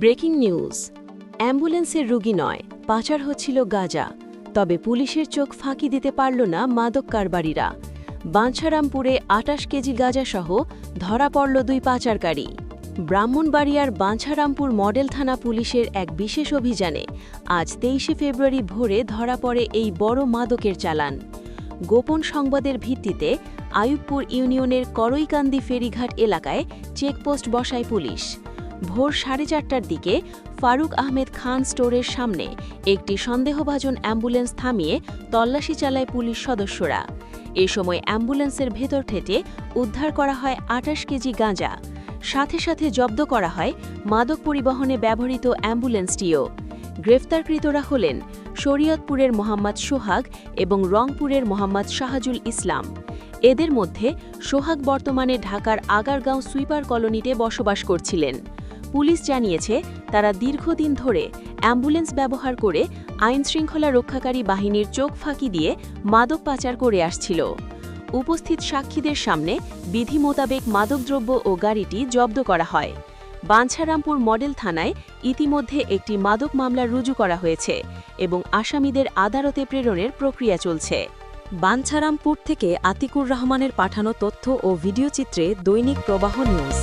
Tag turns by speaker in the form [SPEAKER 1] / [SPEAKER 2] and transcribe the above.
[SPEAKER 1] Breaking news. অ্যাম্বুলেন্সের রোগী নয়, পাচার হচ্ছিল গাঁজা। তবে পুলিশের চোখ ফাঁকি দিতে পারল না মাদক কারবারিরা। বাঞ্ছারামপুরে ২৮ কেজি গাঁজাসহ ধরা পড়ল ২ পাচারকারী। ব্রাহ্মণবাড়িয়ার বাঞ্ছারামপুর মডেল থানা পুলিশের এক বিশেষ অভিযানে আজ ২৩ ফেব্রুয়ারি ভোরে ধরা পড়ে এই বড় মাদকের চালান। গোপন সংবাদের ভিত্তিতে আইয়ুবপুর ইউনিয়নের করইকান্দি ফেরিঘাট এলাকায় চেকপোস্ট বসায় পুলিশ। ভোর ৪:৩০টার দিকে ফারুক আহমেদ খান স্টোরের সামনে একটি সন্দেহভাজন অ্যাম্বুলেন্স থামিয়ে তল্লাশি চালায় পুলিশ সদস্যরা। এ সময় অ্যাম্বুলেন্সের ভেতর থেকে উদ্ধার করা হয় ২৮ কেজি গাঁজা। সাথে সাথে জব্দ করা হয় মাদক পরিবহনে ব্যবহৃত অ্যাম্বুলেন্সটিও। গ্রেফতারকৃতরা হলেন শরীয়তপুরের মোহাম্মদ সোহাগ এবং রংপুরের মোহাম্মদ শাহাজুল ইসলাম। এদের মধ্যে সোহাগ বর্তমানে ঢাকার আগারগাঁও সুইপার কলোনিতে বসবাস করছিলেন। পুলিশ জানিয়েছে, তারা দীর্ঘদিন ধরে অ্যাম্বুলেন্স ব্যবহার করে আইনশৃঙ্খলা রক্ষাকারী বাহিনীর চোখ ফাঁকি দিয়ে মাদক পাচার করে আসছিল। উপস্থিত সাক্ষীদের সামনে বিধি মোতাবেক মাদকদ্রব্য ও গাড়িটি জব্দ করা হয়। বাঞ্ছারামপুর মডেল থানায় ইতিমধ্যে একটি মাদক মামলা রুজু করা হয়েছে এবং আসামিদের আদালতে প্রেরণের প্রক্রিয়া চলছে। বাঞ্ছারামপুর থেকে আতিকুর রহমানের পাঠানো তথ্য ও ভিডিওচিত্রে দৈনিক প্রবাহ নিউজ।